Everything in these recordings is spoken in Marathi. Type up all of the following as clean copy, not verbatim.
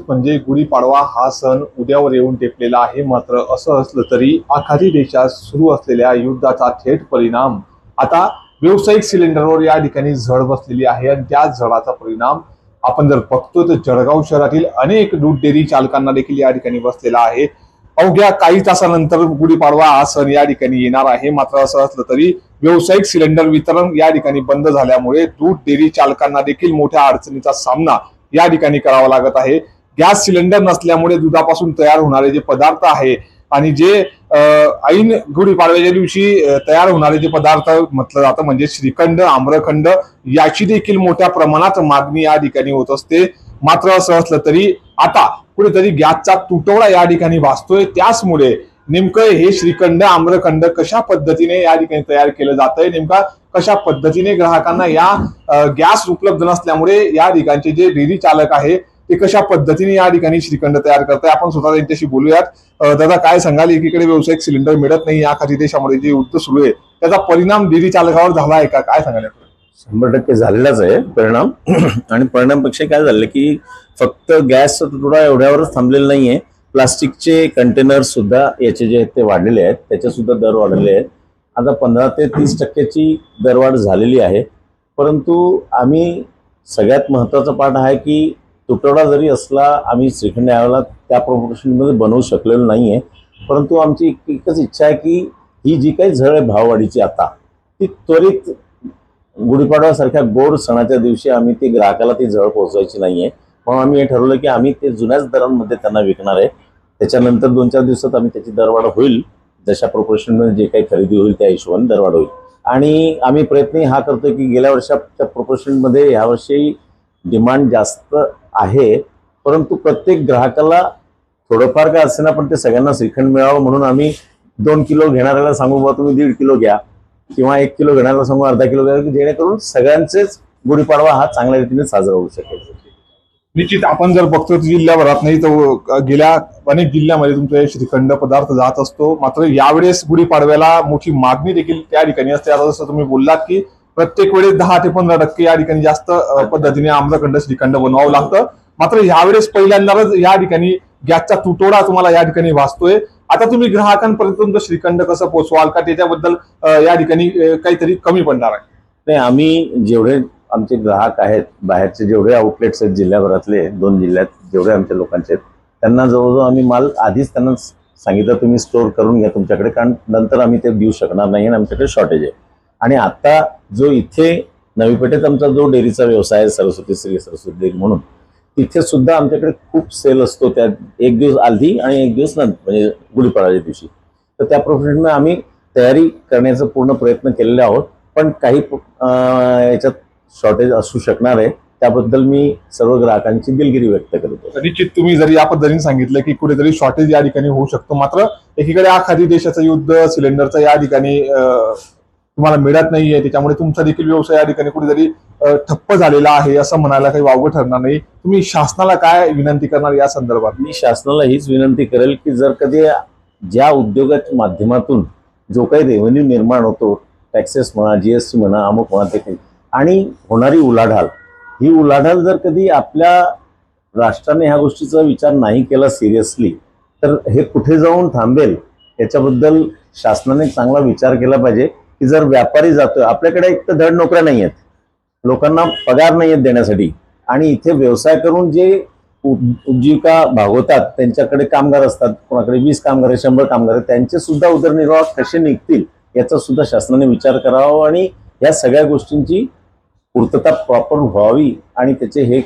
म्हणजे गुढीपाडवा हा सण उद्यावर येऊन टेपलेला आहे। मात्र असं असलं तरी आखाती देशात सुरू असलेल्या युद्धाचा थेट परिणाम आता व्यावसायिक सिलेंडरवर या ठिकाणी झळ बसलेली आहे आणि त्या झळाचा परिणाम आपण जर बघतो तर जळगाव शहरातील अनेक दूध डेअरी चालकांना देखील या ठिकाणी बसलेला आहे। अवघ्या काही तासानंतर गुढीपाडवा हा सण या ठिकाणी येणार आहे। मात्र असं असलं तरी व्यावसायिक सिलेंडर वितरण या ठिकाणी बंद झाल्यामुळे दूध डेअरी चालकांना देखील मोठ्या अडचणीचा सामना या ठिकाणी करावा लागत आहे। गॅस सिलेंडर नसल्यामुळे दुधापासून तयार होणारे जे पदार्थ आहे आणि जे ऐन गुढीपाडव्याच्या दिवशी तयार होणारे जे पदार्थ म्हटलं जातं म्हणजे श्रीखंड, आम्रखंड याची देखील मोठ्या प्रमाणात मागणी या ठिकाणी होत असते। मात्र असं असलं तरी आता कुठेतरी गॅसचा तुटवडा या ठिकाणी भासतोय। त्याचमुळे नेमकं हे श्रीखंड, आम्रखंड कशा पद्धतीने या ठिकाणी तयार केलं जातंय, नेमका कशा पद्धतीने ग्राहकांना या गॅस उपलब्ध नसल्यामुळे या ठिकाणचे जे डेअरी चालक आहे ते कशा पद्धतीने या ठिकाणी श्रीखंड तयार करताय आपण स्वतः त्यांच्याशी बोलूयात। दादा काय सांगाल, एकीकडे व्यावसायिक सिलेंडर मिळत नाही, या खाली देशामध्ये जे युद्ध सुरू आहे त्याचा परिणाम डेअरी चालकावर झाला आहे का, काय सांगाल? 100% झालेलाच आहे परिणाम। आणि परिणामपेक्षा काय झालं की फक्त गॅस तुटवडा एवढ्यावरच थांबलेला नाहीये, प्लास्टिकचे कंटेनर सुद्धा याचे जे ते वाढलेले आहेत, त्याचे सुद्धा दर वाढलेले आहेत। आता 15 ते 30% दरवाढ झालेली आहे। परंतु आम्ही सगळ्यात महत्त्वाचा पाठ आहे की तुटवडा जरी असला आम्ही श्रीखंड यावेळेला त्या प्रोपोर्शनमध्ये बनवू शकलेलो नाहीये। परंतु आमची एकच इच्छा आहे की ही जी काही झळ आहे भाववाढीची आता ती त्वरित गुढीपाडव्यासारख्या गोड सणाच्या दिवशी आम्ही ती ग्राहकाला ती झळ पोहोचवायची नाहीये। म्हणून आम्ही हे ठरवलं की आम्ही ते जुन्याच दरांमध्ये त्यांना विकणार आहे। त्याच्यानंतर 2-4 दिवसात आम्ही त्याची दरवाढ होईल, जशा प्रोपोर्शनमध्ये जे काही खरेदी होईल त्या हिशोबाने दरवाढ होईल। आणि आम्ही प्रयत्न हा करतोय की गेल्या वर्षाच्या प्रोपोर्शनमध्ये यावर्षी डिमांड जास्त आहे, परंतु प्रत्येक ग्राहकाला थोडंफार काय असेना पण ते सगळ्यांना श्रीखंड मिळावं म्हणून आम्ही 2 किलो घेणाऱ्याला सांगू बा तुम्ही 1.5 किलो घ्या, किंवा 1 किलो घेणाऱ्याला सांगू अर्धा किलो घ्या, जेणेकरून सगळ्यांचेच गुढीपाडवा हा चांगल्या रीतीने साजरा होऊ शकेल। निश्चित आपण जर बघतो जिल्ह्याभरात नाही तर गेल्या अनेक जिल्ह्यामध्ये तुमचे श्रीखंड पदार्थ जात असतो। मात्र यावेळेस गुढीपाडव्याला मोठी मागणी देखील त्या ठिकाणी असते। आता जसं तुम्ही बोललात की प्रत्येक वेळेस 10 ते 15% या ठिकाणी जास्त पद्धतीने आम्रखंड, श्रीखंड बनवावं लागतं। मात्र यावेळेस पहिल्यांदाच या ठिकाणी गॅसचा तुटवडा तुम्हाला या ठिकाणी भासतोय। आता तुम्ही ग्राहकांपर्यंत तुमचं श्रीखंड कसं पोहोचवाल का, त्याच्याबद्दल या ठिकाणी काहीतरी कमी पडणार आहे? नाही, आम्ही जेवढे आमचे ग्राहक आहेत बाहेरचे, जेवढे आउटलेट्स आहेत जिल्ह्याभरातले, 2 जिल्ह्यात जेवढे आमच्या लोकांचे आहेत, त्यांना जवळजवळ आम्ही माल आधीच त्यांना सांगितलं तुम्ही स्टोअर करून घ्या तुमच्याकडे, कारण नंतर आम्ही ते देऊ शकणार नाही आणि आमच्याकडे शॉर्टेज आहे। आणि आता जो इथे नवी पेठेत आमचा जो डेअरीचा व्यवसाय आहे, श्री सरस्वती डेअरी म्हणून, तिथे सुद्धा आमच्याकडे खूप सेल असतो, त्या एक दिवस आधी आणि एक दिवस नंतर म्हणजे गुढीपाडव्याच्या दिवशी। तर त्या प्रोफेशनमध्ये आम्ही तयारी करण्याचा पूर्ण प्रयत्न केलेले आहोत, पण काही याच्यात शॉर्टेज असू शकणार आहे, त्याबद्दल मी सर्व ग्राहकांची दिलगिरी व्यक्त करतो। निश्चित तुम्ही जरी या पद्धतीने सांगितलं की कुठेतरी शॉर्टेज या ठिकाणी होऊ शकतो, मात्र एकीकडे आखाती देशाचं युद्ध सिलेंडरचं या ठिकाणी तुम्हाला मिळत नाहीये, त्याच्यामुळे तुमचा देखील व्यवसाय या ठिकाणी कुठेतरी ठप्प झालेला आहे असं म्हणायला काही वावगं ठरणार नाही। तुम्ही शासनाला काय विनंती करणार या संदर्भात? मी शासनाला हीच विनंती करेल की जर कधी ज्या उद्योगाच्या माध्यमातून जो काही रेव्हेन्यू निर्माण होतो, टॅक्सेस म्हणा, जीएसटी म्हणा, अमुक म्हणा, ते आणि होणारी उलाढाल, ही उलाढाल जर कधी आपल्या राष्ट्राने ह्या गोष्टीचा विचार नाही केला सिरियसली, तर हे कुठे जाऊन थांबेल याच्याबद्दल शासनाने चांगला विचार केला पाहिजे। की जर व्यापारी जातोय, आपल्याकडे एक तर धड नोकऱ्या नाही आहेत, लोकांना पगार नाही आहेत देण्यासाठी, आणि इथे व्यवसाय करून जे उपजीविका भागवतात त्यांच्याकडे कामगार असतात, कोणाकडे 20 कामगार आहे, 100 कामगार आहे, त्यांचे सुद्धा उदरनिर्वाह कसे निघतील याचा सुद्धा शासनाने विचार करावा आणि या सगळ्या गोष्टींची पूर्तता प्रॉपर व्हावी आणि त्याचे हे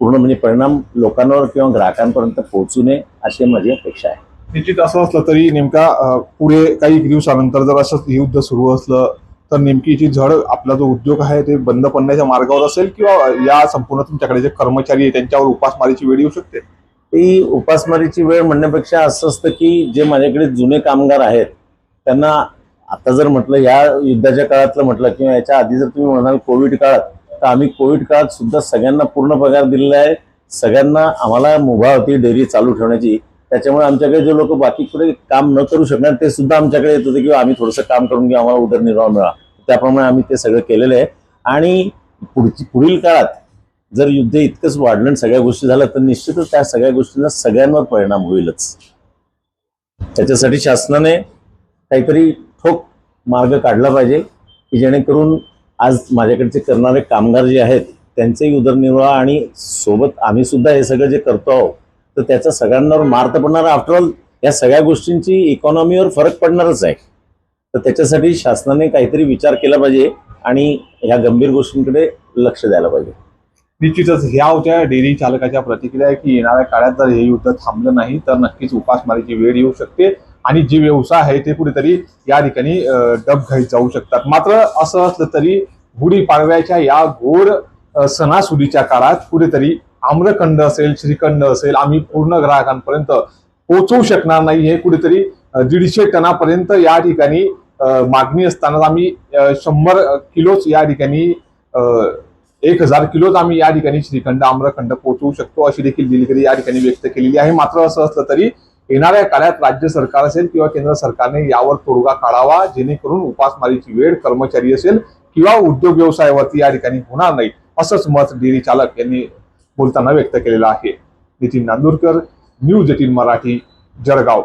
पूर्ण म्हणजे परिणाम लोकांवर किंवा ग्राहकांपर्यंत पोहोचू नये अशी माझी अपेक्षा आहे। निश्चित असं असलं तरी नेमका पुढे काही दिवसानंतर जर असं युद्ध सुरू असलं तर नेमकी जी झळ आपला जो उद्योग आहे ते बंद पडण्याच्या मार्गावर असेल, किंवा या संपूर्ण तुमच्याकडे जे कर्मचारी आहे त्यांच्यावर उपासमारीची वेळ येऊ शकते? ती उपासमारीची वेळ म्हणण्यापेक्षा असं असतं की जे माझ्याकडे जुने कामगार आहेत त्यांना आता जर म्हटलं या युद्धाच्या काळातलं म्हटलं किंवा याच्या आधी जर तुम्ही म्हणाल कोविड काळात, तर आम्ही कोविड काळात सुद्धा सगळ्यांना पूर्ण पगार दिलेला आहे। सगळ्यांना आम्हाला मुभा होती डेअरी चालू ठेवण्याची, त्याच्यामुळे आमच्याकडे जे लोक बाकी पुढे काम न करू शकणार ते सुद्धा आमच्याकडे येत होते की आम्ही थोडंसं काम करून घेऊ, आम्हाला उदरनिर्वाह मिळा, त्याप्रमाणे आम्ही ते सगळं केलेलं आहे। आणि पुढील काळात जर युद्ध इतकंच वाढलं आणि सगळ्या गोष्टी झाल्या तर निश्चितच त्या सगळ्या गोष्टींचा सगळ्यांवर परिणाम होईलच. त्याच्यासाठी शासनाने काहीतरी ठोक मार्ग काढला पाहिजे की जेणेकरून आज माझ्याकडचे करणारे कामगार जे आहेत त्यांचेही उदरनिर्वाह आणि सोबत आम्ही सुद्धा हे सगळं जे करतो आहोत तर त्याचा सगळ्यांवर मार तर पडणार. आफ्टरऑल या सगळ्या गोष्टींची इकॉनॉमीवर फरक पडणारच आहे. तर त्याच्यासाठी शासनाने काहीतरी विचार केला पाहिजे आणि ह्या गंभीर गोष्टींकडे लक्ष द्यायला पाहिजे. निश्चितच ह्या होत्या डेअरी चालकाच्या प्रतिक्रिया की येणाऱ्या काळात जर हे युद्ध थांबलं नाही तर नक्कीच उपासमारीची वेळ येऊ शकते आणि जे व्यवसाय आहे ते कुठेतरी या ठिकाणी डबघाईत जाऊ शकतात. मात्र असं असलं तरी गुढीपाडव्याच्या या गोड सणासुदीच्या काळात कुठेतरी आम्रखंड असेल, श्रीखंड असेल, आम्ही पूर्ण ग्राहकांपर्यंत पोहोचवू शकणार नाही. हे कुठेतरी 150 टनापर्यंत या ठिकाणी मागणी असताना आम्ही 100 किलोच या ठिकाणी 1000 किलोच आम्ही या ठिकाणी श्रीखंड आम्रखंड पोहोचवू शकतो अशी देखील दिलगिरी या ठिकाणी व्यक्त केलेली आहे. मात्र असं असलं तरी येणाऱ्या काळात राज्य सरकार असेल किंवा केंद्र सरकारने यावर तोडगा काढावा जेणेकरून उपासमारीची वेळ कर्मचारी असेल किंवा उद्योग व्यवसायावरती या ठिकाणी होणार नाही असंच मत डेअरी चालक यांनी बोलताना व्यक्त केलेलं आहे. नितीन नांदुरकर, न्यूज 18 मराठी, जळगाव.